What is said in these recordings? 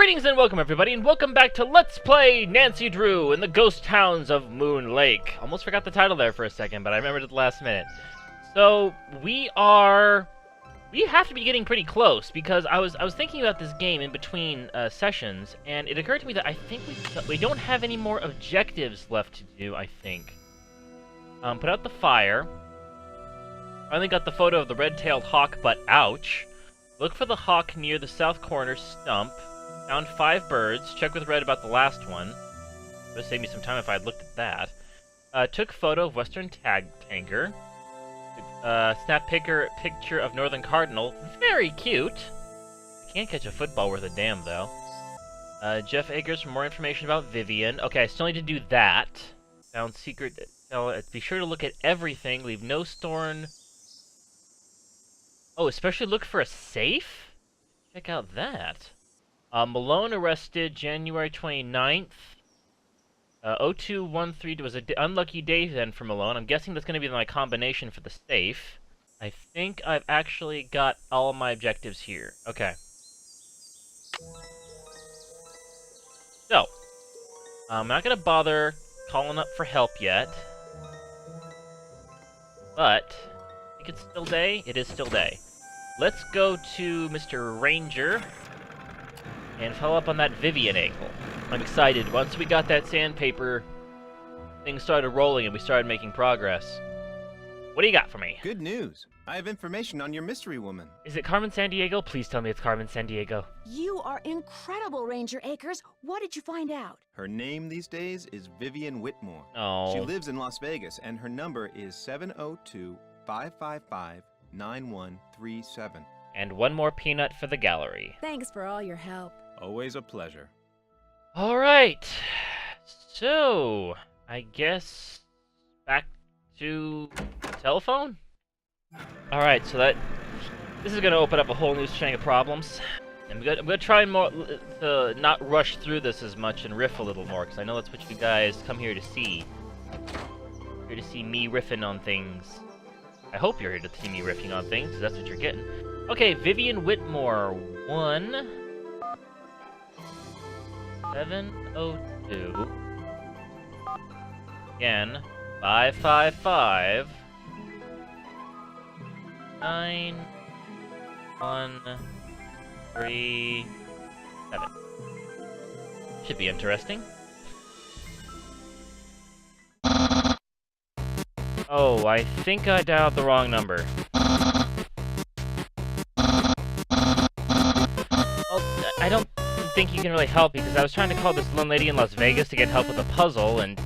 Greetings and welcome everybody, and welcome back to Let's Play Nancy Drew in the Ghost Towns of Moon Lake. Almost forgot the title there for a second, but I remembered at the last minute. So, we have to be getting pretty close, because I was thinking about this game in between sessions, and it occurred to me that I think we don't have any more objectives left to do, I think. Put out the fire. Finally got the photo of the red-tailed hawk, but ouch. Look for the hawk near the south corner stump. Found 5 birds. Check with Red about the last one. It would save me some time if I had looked at that. Took photo of Western Tanker. Snap picture of Northern Cardinal. Very cute. Can't catch a football worth a damn, though. Jeff Akers for more information about Vivian. Okay, I still need to do that. Found secret... be sure to look at everything. Leave no stone... Oh, especially look for a safe? Check out that. Malone arrested January 29th. 0213 was an unlucky day then for Malone. I'm guessing that's going to be my combination for the safe. I think I've actually got all of my objectives here. Okay. So, I'm not going to bother calling up for help yet. But, I think it's still day? It is still day. Let's go to Mr. Ranger and follow up on that Vivian angle. I'm excited. Once we got that sandpaper, things started rolling and we started making progress. What do you got for me? Good news. I have information on your mystery woman. Is it Carmen Sandiego? Please tell me it's Carmen Sandiego. You are incredible, Ranger Akers. What did you find out? Her name these days is Vivian Whitmore. Oh. She lives in Las Vegas, and her number is 702-555-9137. And one more peanut for the gallery. Thanks for all your help. Always a pleasure. Alright. So, I guess back to telephone? Alright, so this is going to open up a whole new string of problems. I'm gonna try more to not rush through this as much and riff a little more, because I know that's what you guys come here to see. Here to see me riffing on things. I hope you're here to see me riffing on things, because that's what you're getting. Okay, Vivian Whitmore, 1... 702. Again, 555. 9137. Should be interesting. Oh, I think I dialed the wrong number. Well, I don't think you can really help because I was trying to call this lone lady in Las Vegas to get help with a puzzle and...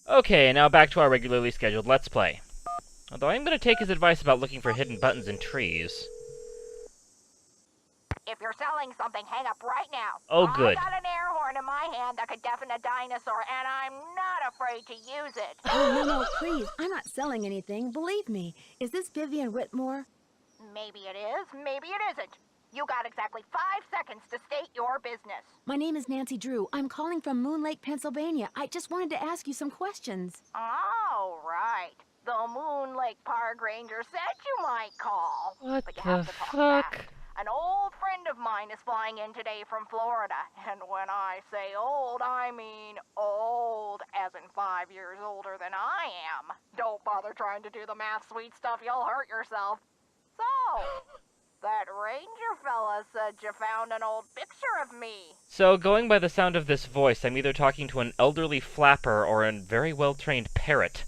Okay, now back to our regularly scheduled Let's Play. Although I'm going to take his advice about looking for hidden buttons in trees. If you're selling something, hang up right now. Oh, good. I got an air horn in my hand that could deafen a dinosaur, and I'm not afraid to use it. Oh, no, please. I'm not selling anything. Believe me. Is this Vivian Whitmore? Maybe it is, maybe it isn't. You got exactly 5 seconds to state your business. My name is Nancy Drew. I'm calling from Moon Lake, Pennsylvania. I just wanted to ask you some questions. Oh, right. The Moon Lake Park Ranger said you might call. What But you the have to talk fuck? fast. An old friend of mine is flying in today from Florida. And when I say old, I mean old, as in 5 years older than I am. Don't bother trying to do the math, sweet stuff. You'll hurt yourself. So, that ranger fella said you found an old picture of me. So, going by the sound of this voice, I'm either talking to an elderly flapper or a very well-trained parrot.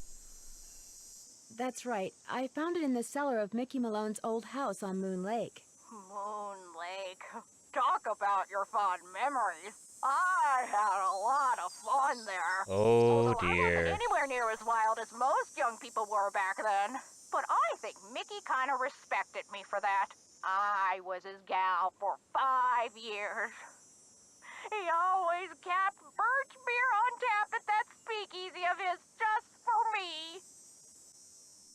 That's right. I found it in the cellar of Mickey Malone's old house on Moon Lake. Moon Lake. Talk about your fond memories. I had a lot of fun there. Oh, Although I dear. wasn't anywhere near as wild as most young people were back then. But I think Mickey kind of respected me for that. I was his gal for 5 years. He always kept birch beer on tap at that speakeasy of his just for me.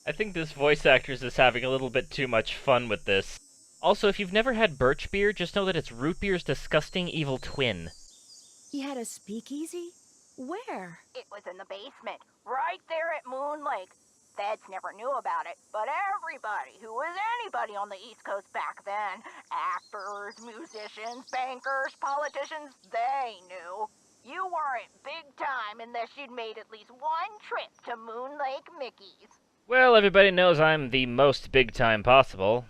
I think this voice actress is having a little bit too much fun with this. Also, if you've never had birch beer, just know that it's root beer's disgusting evil twin. He had a speakeasy? Where? It was in the basement, right there at Moon Lake. Feds never knew about it, but everybody who was anybody on the East Coast back then, actors, musicians, bankers, politicians, they knew. You weren't big time unless you'd made at least one trip to Moon Lake Mickey's. Well, everybody knows I'm the most big time possible.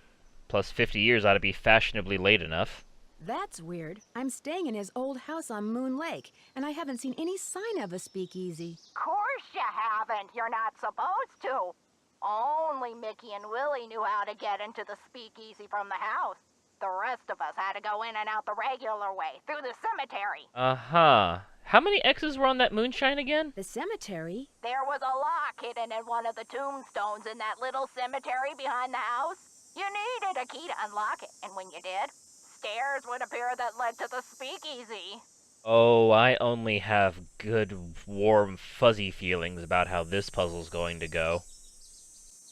Plus 50 years ought to be fashionably late enough. That's weird. I'm staying in his old house on Moon Lake, and I haven't seen any sign of a speakeasy. Course you haven't. You're not supposed to. Only Mickey and Willie knew how to get into the speakeasy from the house. The rest of us had to go in and out the regular way, through the cemetery. Uh-huh. How many X's were on that moonshine again? The cemetery? There was a lock hidden in one of the tombstones in that little cemetery behind the house. You needed a key to unlock it, and when you did, stairs would appear that led to the speakeasy. Oh, I only have good, warm, fuzzy feelings about how this puzzle's going to go.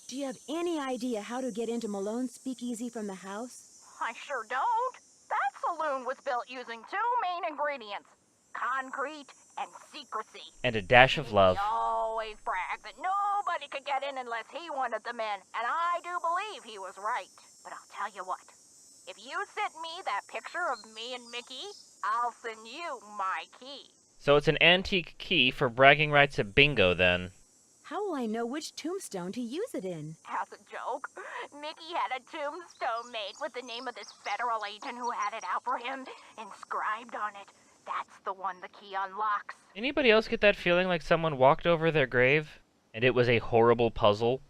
Do you have any idea how to get into Malone's speakeasy from the house? I sure don't. That saloon was built using two main ingredients, concrete and secrecy. And a dash of love. He always bragged that nobody could get in unless he wanted them in, and I do believe he was right. But I'll tell you what, if you send me that picture of me and Mickey, I'll send you my key. So it's an antique key for bragging rights at bingo, then. How will I know which tombstone to use it in? As a joke, Mickey had a tombstone made with the name of this federal agent who had it out for him inscribed on it. That's the one the key unlocks. Anybody else get that feeling like someone walked over their grave, and it was a horrible puzzle?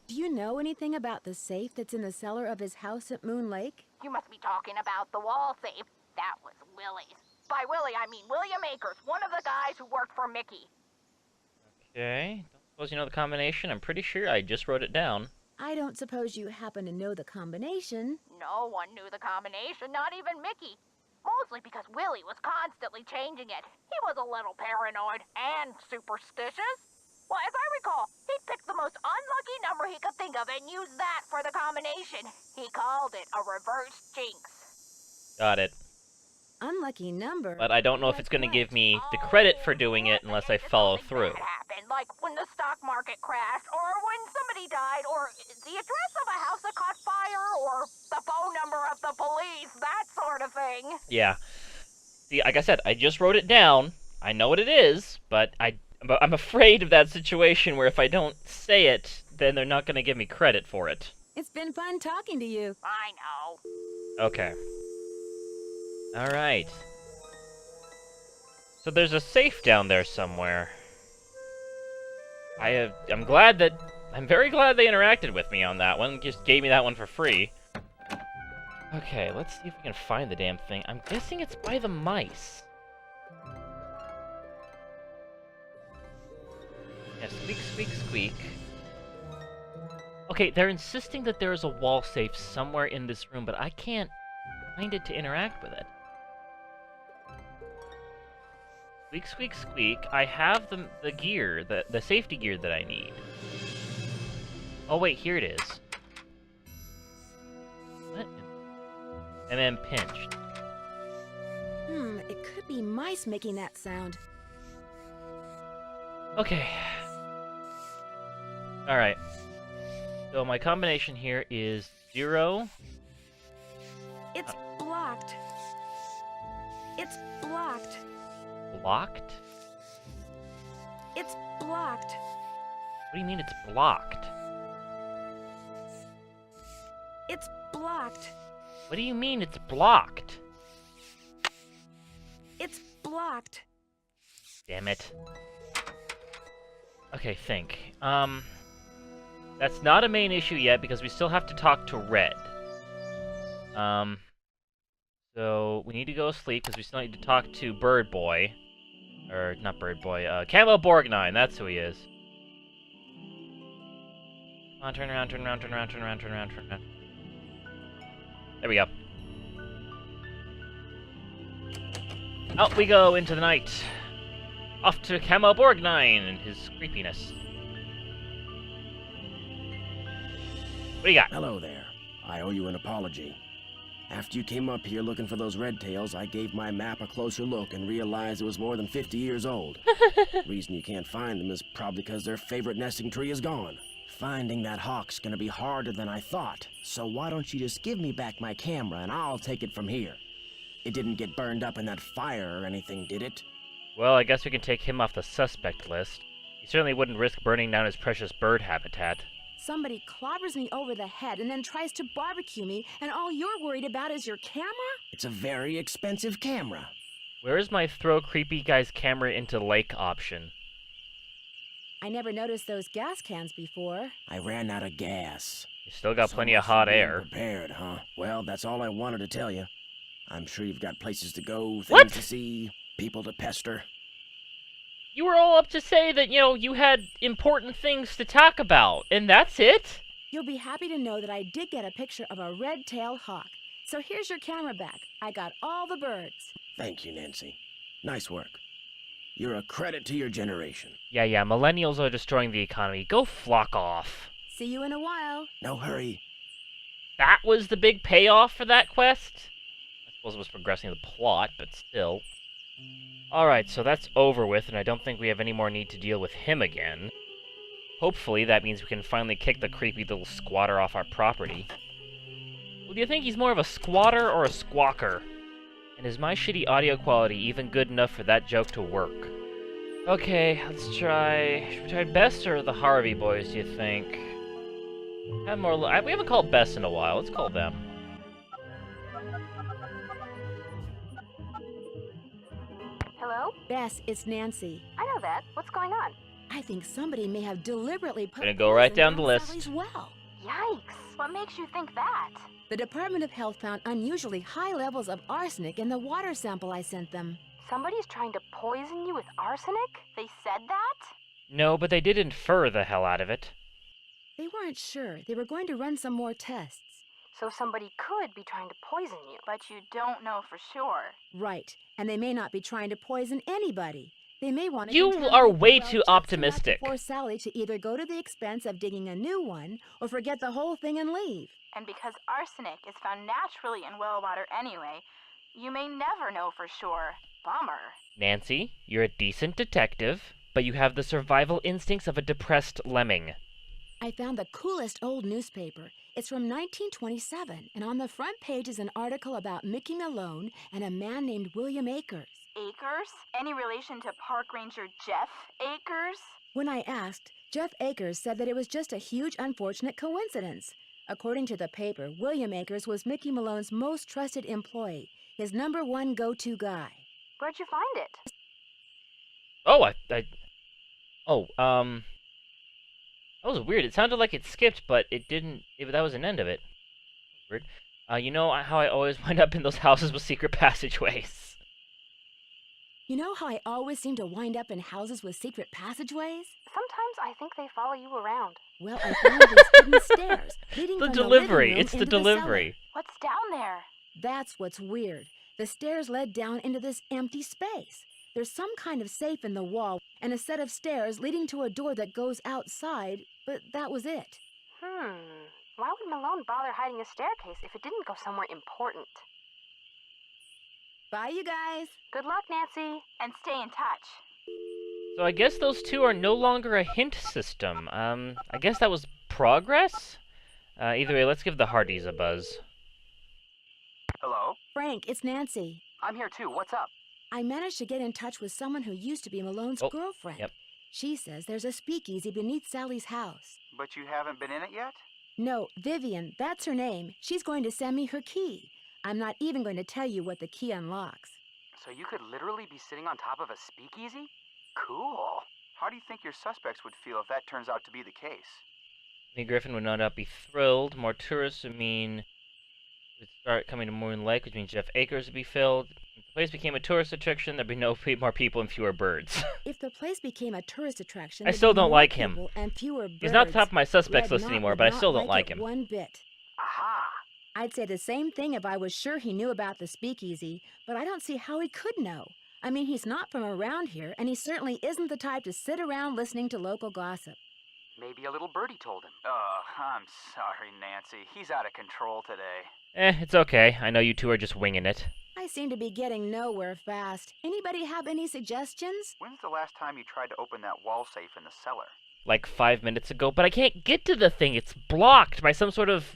Do you know anything about the safe that's in the cellar of his house at Moon Lake? You must be talking about the wall safe. That was Willie's. By Willie, I mean William Akers, one of the guys who worked for Mickey. Okay. Don't suppose you know the combination? I'm pretty sure I just wrote it down. I don't suppose you happen to know the combination. No one knew the combination, not even Mickey. Mostly because Willie was constantly changing it. He was a little paranoid and superstitious. Well, as I recall, he picked the most unlucky number he could think of and used that for the combination. He called it a reverse jinx. Got it. Unlucky number? But I don't know if it's going to give me the credit for doing it unless I follow through. That happened, like when the stock market crashed, or when somebody died, or the address of a house that caught fire, or the phone number of the police, that sort of thing. Yeah. See, like I said, I just wrote it down. I know what it is, but I'm afraid of that situation where if I don't say it, then they're not going to give me credit for it. It's been fun talking to you. I know. Okay. Alright. So there's a safe down there somewhere. I'm very glad they interacted with me on that one. Just gave me that one for free. Okay, let's see if we can find the damn thing. I'm guessing it's by the mice. Yeah, squeak, squeak, squeak. Okay, they're insisting that there is a wall safe somewhere in this room, but I can't find it to interact with it. Squeak, squeak, squeak. I have the gear, the safety gear that I need. Oh wait, here it is. What? MM pinched. It could be mice making that sound. Okay. Alright. So my combination here is 0. It's blocked. It's blocked. Blocked? It's blocked. What do you mean it's blocked? It's blocked. What do you mean it's blocked? It's blocked. Damn it. Okay, think. That's not a main issue yet because we still have to talk to Red. So we need to go sleep because we still need to talk to Bird Boy. Or, not Bird Boy, Camo Borgnine, that's who he is. Come on, turn around, turn around, turn around, turn around, turn around, turn around. There we go. Out we go into the night. Off to Camo Borgnine and his creepiness. What do you got? Hello there. I owe you an apology. After you came up here looking for those red tails, I gave my map a closer look and realized it was more than 50 years old. The reason you can't find them is probably because their favorite nesting tree is gone. Finding that hawk's gonna be harder than I thought, so why don't you just give me back my camera and I'll take it from here? It didn't get burned up in that fire or anything, did it? Well, I guess we can take him off the suspect list. He certainly wouldn't risk burning down his precious bird habitat. Somebody clobbers me over the head and then tries to barbecue me, and all you're worried about is your camera? It's a very expensive camera. Where is my throw creepy guy's camera into lake option? I never noticed those gas cans before. I ran out of gas. You still got So plenty of much for hot being air. Prepared, huh? Well, that's all I wanted to tell you. I'm sure you've got places to go, things What? to see, people to pester. You were all up to say that, you had important things to talk about, and that's it? You'll be happy to know that I did get a picture of a red-tailed hawk. So here's your camera back. I got all the birds. Thank you, Nancy. Nice work. You're a credit to your generation. Yeah, millennials are destroying the economy. Go flock off. See you in a while. No hurry. That was the big payoff for that quest? I suppose it was progressing the plot, but still. Alright, so that's over with, and I don't think we have any more need to deal with him again. Hopefully that means we can finally kick the creepy little squatter off our property. Well, do you think he's more of a squatter or a squawker? And is my shitty audio quality even good enough for that joke to work? Okay, let's try... Should we try Best or the Harvey boys, do you think? We haven't called Best in a while. Let's call them. Hello? Bess, it's Nancy. I know that. What's going on? I think somebody may have deliberately put Gonna go right poison down the list. Sally's well. Yikes. What makes you think that? The Department of Health found unusually high levels of arsenic in the water sample I sent them. Somebody's trying to poison you with arsenic? They said that? No, but they did infer the hell out of it. They weren't sure. They were going to run some more tests. So somebody could be trying to poison you, but you don't know for sure. Right. And they may not be trying to poison anybody. They may want to You contaminate are the way well too just optimistic. enough to force Sally to either go to the expense of digging a new one or forget the whole thing and leave. And because arsenic is found naturally in well water anyway, you may never know for sure. Bummer. Nancy, you're a decent detective, but you have the survival instincts of a depressed lemming. I found the coolest old newspaper. It's from 1927, and on the front page is an article about Mickey Malone and a man named William Akers. Akers? Any relation to Park Ranger Jeff Akers? When I asked, Jeff Akers said that it was just a huge unfortunate coincidence. According to the paper, William Akers was Mickey Malone's most trusted employee, his #1 go-to guy. Where'd you find it? Oh, that was weird. It sounded like it skipped, but it didn't. That was an end of it. Weird. You know how I always wind up in those houses with secret passageways? You know how I always seem to wind up in houses with secret passageways? Sometimes I think they follow you around. Well, I found these hidden stairs leading The from delivery. the living room It's the into cellar. delivery. What's down there? That's what's weird. The stairs led down into this empty space. There's some kind of safe in the wall and a set of stairs leading to a door that goes outside, but that was it. Why would Malone bother hiding a staircase if it didn't go somewhere important? Bye, you guys. Good luck, Nancy, and stay in touch. So I guess those two are no longer a hint system. I guess that was progress? Either way, let's give the Hardys a buzz. Hello? Frank, it's Nancy. I'm here too. What's up? I managed to get in touch with someone who used to be Malone's Oh, girlfriend. yep. She says there's a speakeasy beneath Sally's house. But you haven't been in it yet? No, Vivian, that's her name. She's going to send me her key. I'm not even going to tell you what the key unlocks. So you could literally be sitting on top of a speakeasy? Cool. How do you think your suspects would feel if that turns out to be the case? Me Griffin would no doubt be thrilled. More tourists would mean would start coming to Moon Lake, which means Jeff Akers would be filled. If the place became a tourist attraction, there'd be more people and fewer birds. If the place became a tourist attraction, I there'd still be don't more like him. people and fewer birds. He's not top of my suspects Red list Knot anymore, would but I not still don't like it him. one bit. Aha! I'd say the same thing if I was sure he knew about the speakeasy, but I don't see how he could know. I mean, he's not from around here, and he certainly isn't the type to sit around listening to local gossip. Maybe a little birdie told him. I'm sorry, Nancy. He's out of control today. It's okay. I know you two are just winging it. I seem to be getting nowhere fast. Anybody have any suggestions? When's the last time you tried to open that wall safe in the cellar? like 5 minutes ago, but I can't get to the thing. It's blocked by some sort of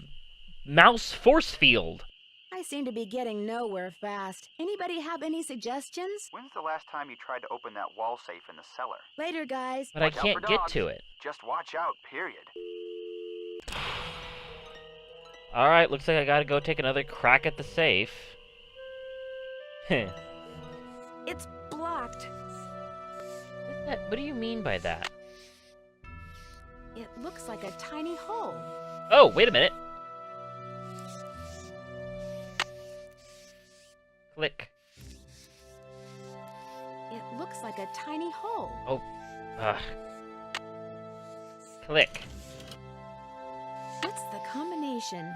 mouse force field. I seem to be getting nowhere fast. Anybody have any suggestions? When's the last time you tried to open that wall safe in the cellar? Later, guys. But I Watch out can't for get dogs. to it. Just watch out, period. Alright, looks like I gotta go take another crack at the safe. Heh. It's blocked. What do you mean by that? It looks like a tiny hole. Oh, wait a minute. Click. It looks like a tiny hole. Oh. Ugh. Click. What's the combination?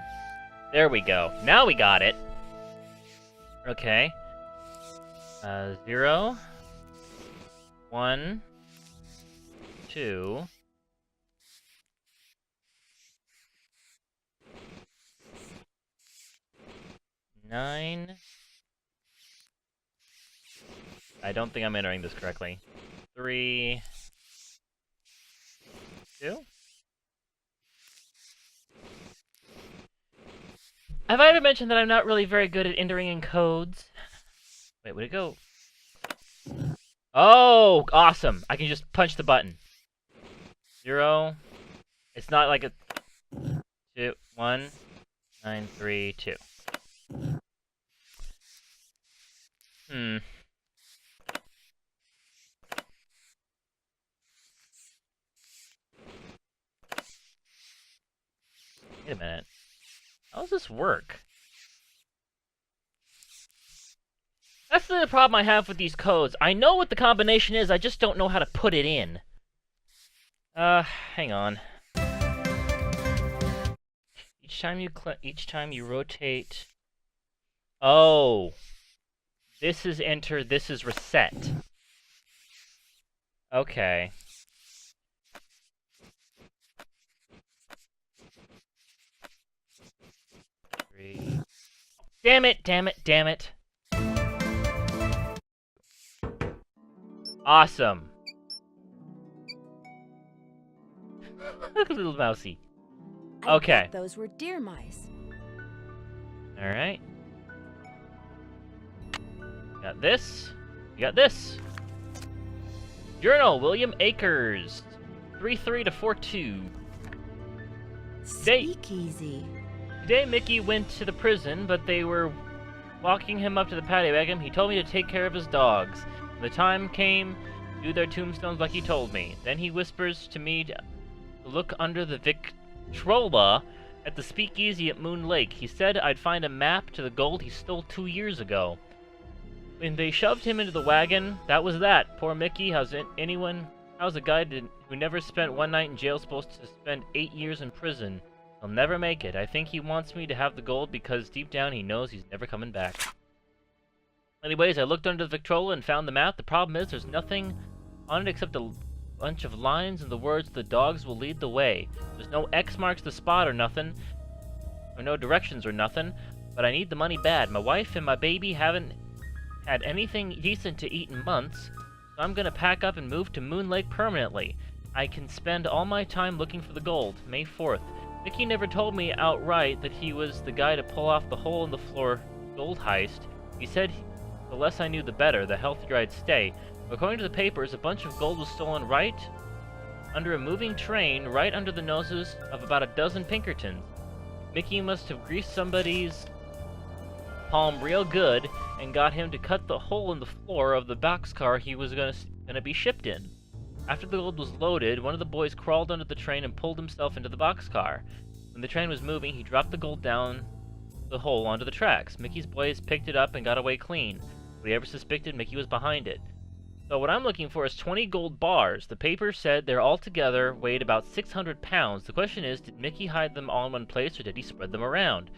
There we go. Now we got it. Okay. 0, 1, 2. 9. I don't think I'm entering this correctly. 3, 2. Have I ever mentioned that I'm not really very good at entering in codes? Wait, would it go? Oh, awesome! I can just punch the button. 0. It's not like a 2, 1, 9, 3, 2. Wait a minute. How does this work? That's the problem I have with these codes. I know what the combination is, I just don't know how to put it in. Hang on. Each time you rotate. Oh. This is enter, this is reset. Okay. Damn it, damn it, damn it. Awesome. Look at little mousy. Okay. I bet those were deer mice. Alright. Got this. You got this. Journal, William Akers. 3-3 to 4-2. Speakeasy. Today, Mickey went to the prison, but they were walking him up to the paddy wagon. He told me to take care of his dogs. When the time came, do their tombstones like he told me. Then he whispers to me to look under the Victrola at the speakeasy at Moon Lake. He said I'd find a map to the gold he stole 2 years ago. When they shoved him into the wagon, that was that. Poor Mickey. How's a guy who never spent one night in jail supposed to spend 8 years in prison? He'll never make it. I think he wants me to have the gold because deep down he knows he's never coming back. Anyways, I looked under the Victrola and found the map. The problem is there's nothing on it except a bunch of lines and the words, "The dogs will lead the way." There's no X marks the spot or nothing, or no directions or nothing, but I need the money bad. My wife and my baby haven't had anything decent to eat in months, so I'm gonna pack up and move to Moon Lake permanently. I can spend all my time looking for the gold. May 4th. Mickey never told me outright that he was the guy to pull off the hole in the floor gold heist. He said the less I knew the better, the healthier I'd stay. According to the papers, a bunch of gold was stolen right under a moving train, right under the noses of about a dozen Pinkertons. Mickey must have greased somebody's palm real good and got him to cut the hole in the floor of the boxcar he was gonna be shipped in. After the gold was loaded, one of the boys crawled under the train and pulled himself into the boxcar. When the train was moving, he dropped the gold down the hole onto the tracks. Mickey's boys picked it up and got away clean. We ever suspected Mickey was behind it. So what I'm looking for is 20 gold bars. The paper said they're all together weighed about 600 pounds. The question is, did Mickey hide them all in one place or did he spread them around?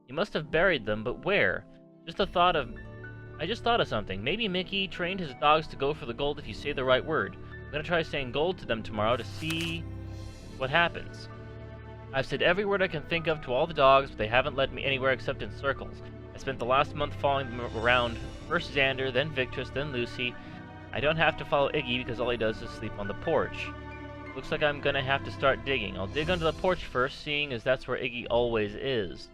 He must have buried them, but where? I just thought of something. Maybe Mickey trained his dogs to go for the gold if you say the right word. I'm gonna try saying gold to them tomorrow to see what happens. I've said every word I can think of to all the dogs, but they haven't led me anywhere except in circles. I spent the last month following them around. First Xander, then Victress, then Lucy. I don't have to follow Iggy because all he does is sleep on the porch. Looks like I'm gonna have to start digging. I'll dig under the porch first, seeing as that's where Iggy always is.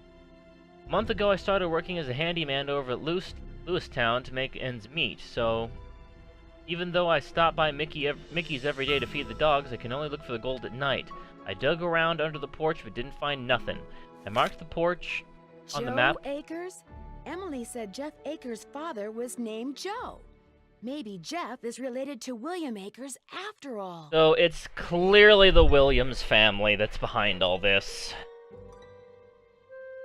A month ago, I started working as a handyman over at Lewistown to make ends meet, so even though I stop by Mickey's every day to feed the dogs, I can only look for the gold at night. I dug around under the porch but didn't find nothing. I marked the porch on the map. Joe Akers? Emily said Jeff Akers' father was named Joe. Maybe Jeff is related to William Akers after all. So it's clearly the Williams family that's behind all this.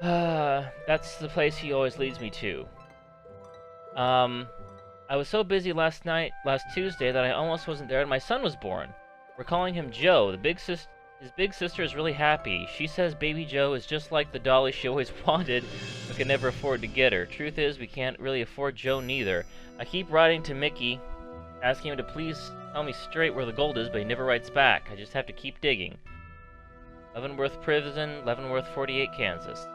That's the place he always leads me to. I was so busy last Tuesday, that I almost wasn't there and my son was born. We're calling him Joe. His big sister is really happy. She says baby Joe is just like the dolly she always wanted, but could never afford to get her. Truth is, we can't really afford Joe neither. I keep writing to Mickey, asking him to please tell me straight where the gold is, but he never writes back. I just have to keep digging. Leavenworth Prison, Leavenworth, 48, Kansas.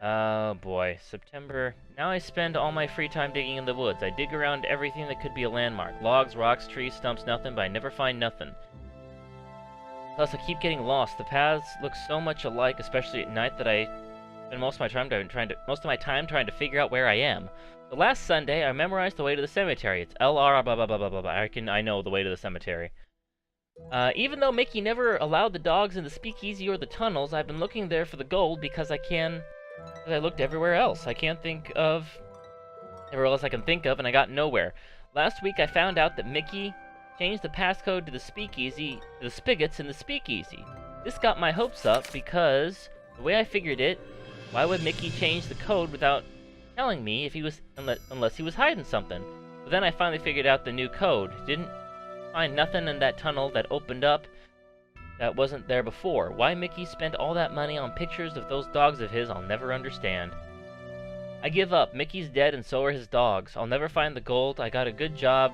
Oh boy, September. Now I spend all my free time digging in the woods. I dig around everything that could be a landmark. Logs, rocks, trees, stumps, nothing, but I never find nothing. Plus, I keep getting lost. The paths look so much alike, especially at night, that I spend most of my time trying to figure out where I am. So last Sunday, I memorized the way to the cemetery. It's LR blah blah blah blah blah blah. I know the way to the cemetery. Even though Mickey never allowed the dogs in the speakeasy or the tunnels, I've been looking there for the gold because I looked everywhere else. I can't think of everywhere else I can think of, and I got nowhere. Last week I found out that Mickey changed the passcode to the speakeasy, to the spigots in the speakeasy. This got my hopes up because the way I figured it, why would Mickey change the code without telling me if he was unless he was hiding something? But then I finally figured out the new code. Didn't find nothing in that tunnel that opened up that wasn't there before. Why Mickey spent all that money on pictures of those dogs of his, I'll never understand. I give up. Mickey's dead and so are his dogs. I'll never find the gold. I got a good job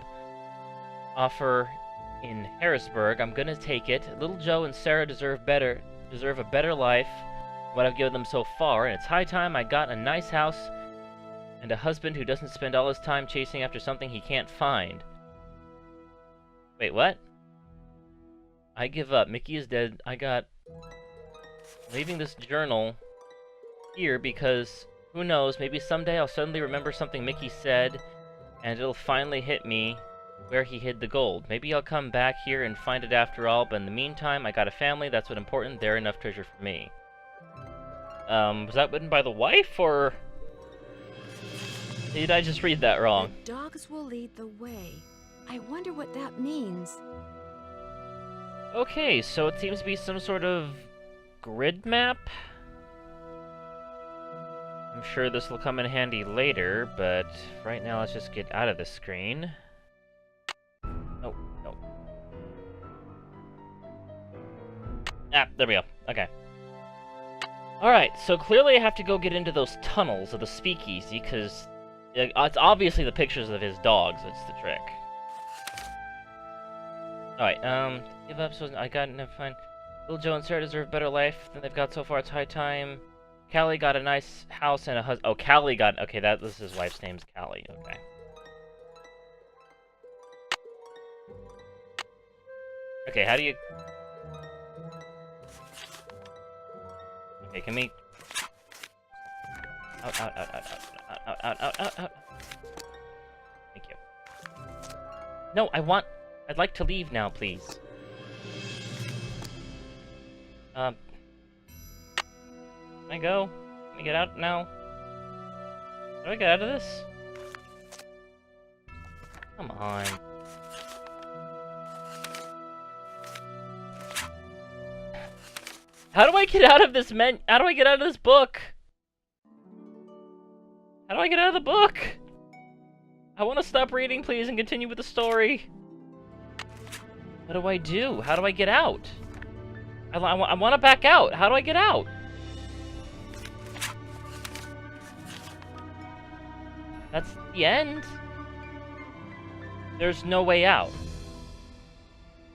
offer in Harrisburg. I'm gonna take it. Little Joe and Sarah deserve a better life than what I've given them so far, and it's high time I got a nice house and a husband who doesn't spend all his time chasing after something he can't find. Wait, what? I give up. Mickey is dead. Leaving this journal here because, who knows, maybe someday I'll suddenly remember something Mickey said, and it'll finally hit me where he hid the gold. Maybe I'll come back here and find it after all, but in the meantime, I got a family, that's what's important, they're enough treasure for me. Was that written by the wife, or did I just read that wrong? The dogs will lead the way. I wonder what that means. Okay, so it seems to be some sort of grid map. I'm sure this will come in handy later, but right now let's just get out of this screen. No. Ah, there we go. Okay. Alright, so clearly I have to go get into those tunnels of the speakeasy, because it's obviously the pictures of his dogs that's the trick. Alright, give up, so I got enough fun. Little Joe and Sarah deserve a better life than they've got so far. It's high time. Callie got a nice house and a husband. Oh, Callie got... Okay, this is his wife's name's Callie. Okay. Okay, how do you... Okay, can we... Out. Thank you. No, I'd like to leave now, please. Can I go? Can I get out now? How do I get out of this? Come on. How do I get out of this How do I get out of this book? How do I get out of the book? I want to stop reading, please, and continue with the story. What do I do? How do I get out? I want to back out. How do I get out? That's the end. There's no way out.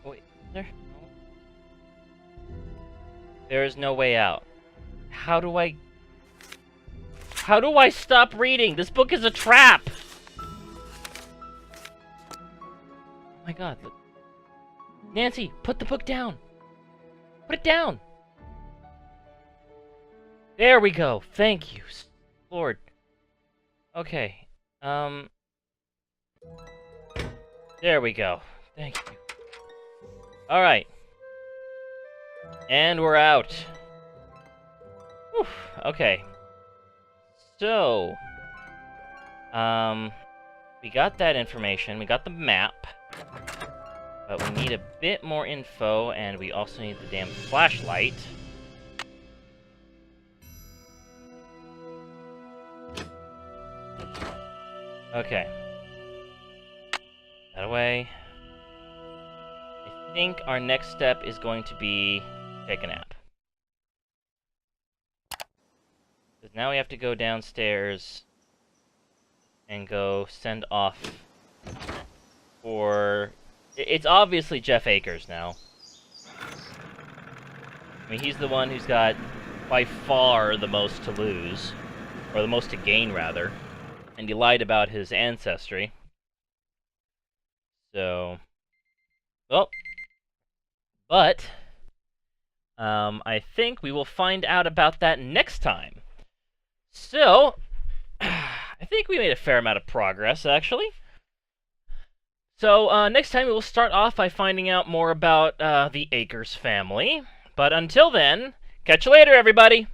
Oh, wait, there? No. There is no way out. How do I stop reading? This book is a trap. my god, look. Nancy, put the book down. Put it down. There we go. Thank you, Lord. Okay. There we go. Thank you. Alright. And we're out. Whew, okay. So, we got that information. We got the map. But we need a bit more info, and we also need the damn flashlight. Okay. That away. I think our next step is going to be take a nap. Because now we have to go downstairs and go send off for... It's obviously Jeff Akers now. I mean, he's the one who's got, by far, the most to lose. Or the most to gain, rather. And he lied about his ancestry. So... Well... But... I think we will find out about that next time. So... I think we made a fair amount of progress, actually. So, next time we will start off by finding out more about the Akers family. But until then, catch you later, everybody!